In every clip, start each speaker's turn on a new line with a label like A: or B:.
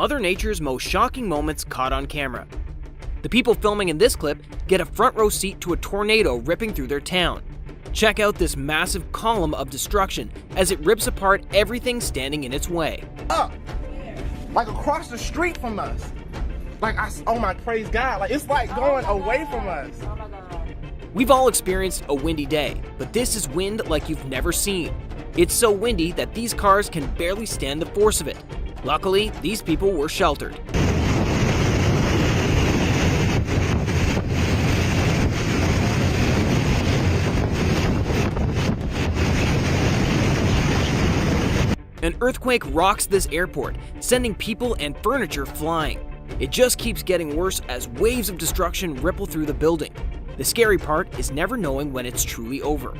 A: Mother Nature's most shocking moments caught on camera. The people filming in this clip get a front row seat to a tornado ripping through their town. Check out this massive column of destruction as it rips apart everything standing in its way.
B: Up, like across the street from us. Like, oh my, praise God, like it's like going away from us.
A: We've all experienced a windy day, but this is wind like you've never seen. It's so windy that these cars can barely stand the force of it. Luckily, these people were sheltered. An earthquake rocks this airport, sending people and furniture flying. It just keeps getting worse as waves of destruction ripple through the building. The scary part is never knowing when it's truly over.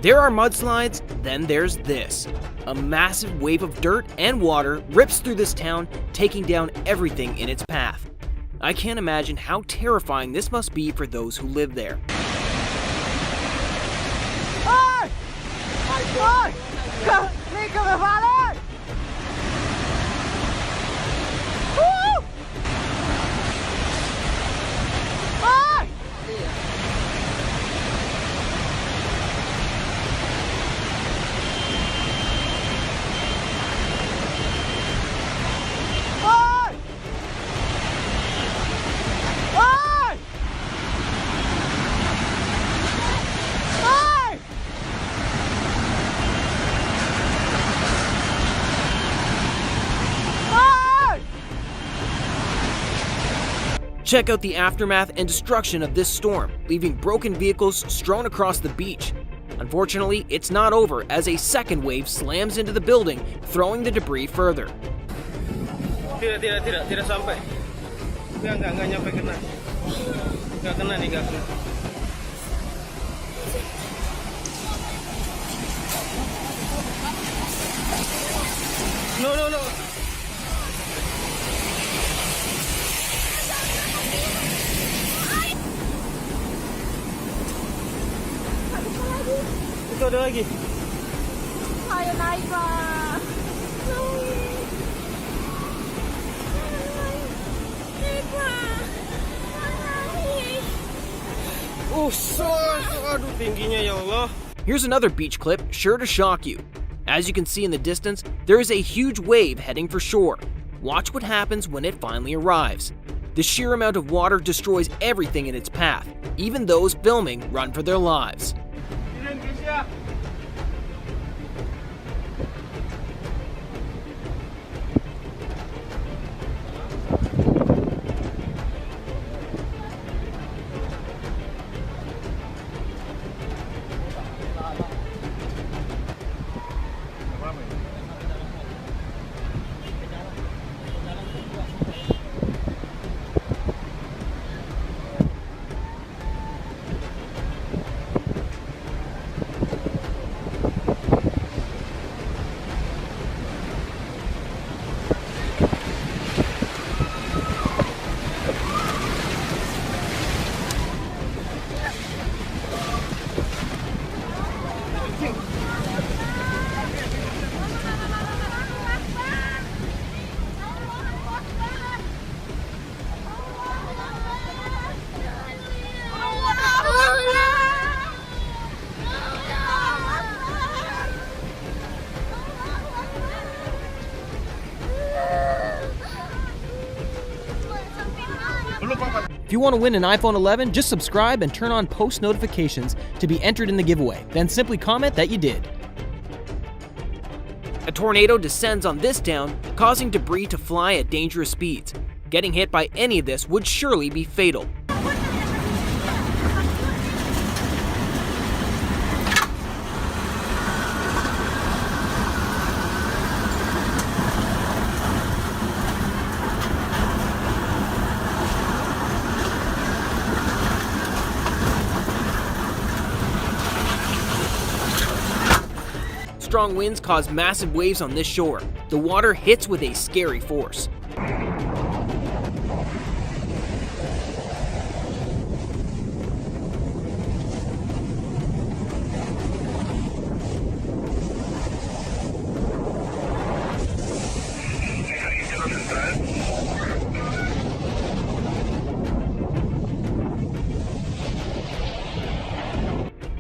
A: There are mudslides, then there's this. A massive wave of dirt and water rips through this town, taking down everything in its path. I can't imagine how terrifying this must be for those who live there. Check out the aftermath and destruction of this storm, leaving broken vehicles strewn across the beach. Unfortunately, it's not over as a second wave slams into the building, throwing the debris further.
C: Tidak sampai. Enggak nyampe kena. Enggak kena nih, enggak kena. No. Itu ada lagi.
D: Ayo naik Pak. Naik Pak.
C: Aduh tingginya ya Allah.
A: Here's another beach clip sure to shock you. As you can see in the distance, there is a huge wave heading for shore. Watch what happens when it finally arrives. The sheer amount of water destroys everything in its path. Even those filming run for their lives. If you want to win an iPhone 11, just subscribe and turn on post notifications to be entered in the giveaway. Then simply comment that you did. A tornado descends on this town, causing debris to fly at dangerous speeds. Getting hit by any of this would surely be fatal. strong winds cause massive waves on this shore. The water hits with a scary force.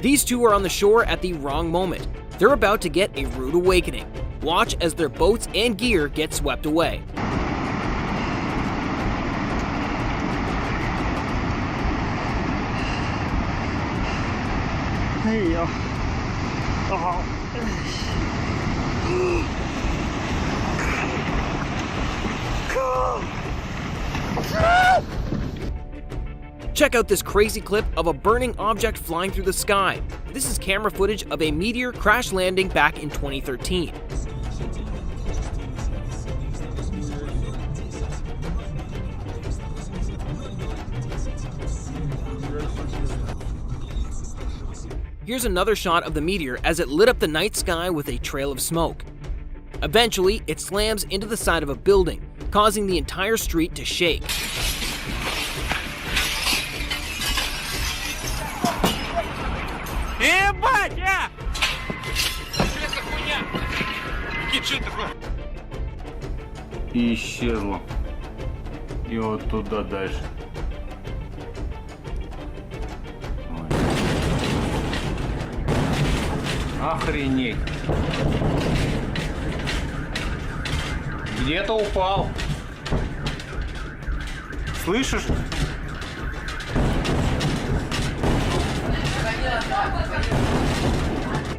A: These two are on the shore at the wrong moment. They're about to get a rude awakening. Watch as their boats and gear get swept away. Check out this crazy clip of a burning object flying through the sky. This is camera footage of a meteor crash landing back in 2013. Here's another shot of the meteor as it lit up the night sky with a trail of smoke. Eventually, it slams into the side of a building, causing the entire street to shake.
E: И исчезла. И вот туда дальше. Ой. Охренеть. Где-то упал. Слышишь?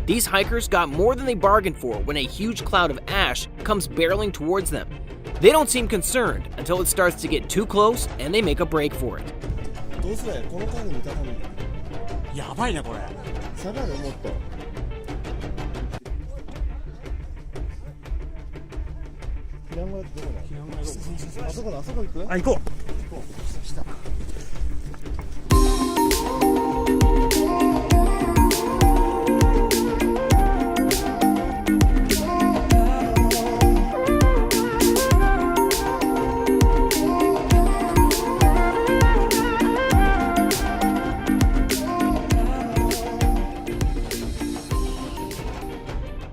A: These hikers got more than they bargained for when a huge cloud of ash comes barreling towards them. They don't seem concerned until it starts to get too close and they make a break for it.
F: どうすりゃこの間に見たかみやばいねこれ下がるもっと避難小屋ってどこだ避難小屋どこあそこ行くあ行こう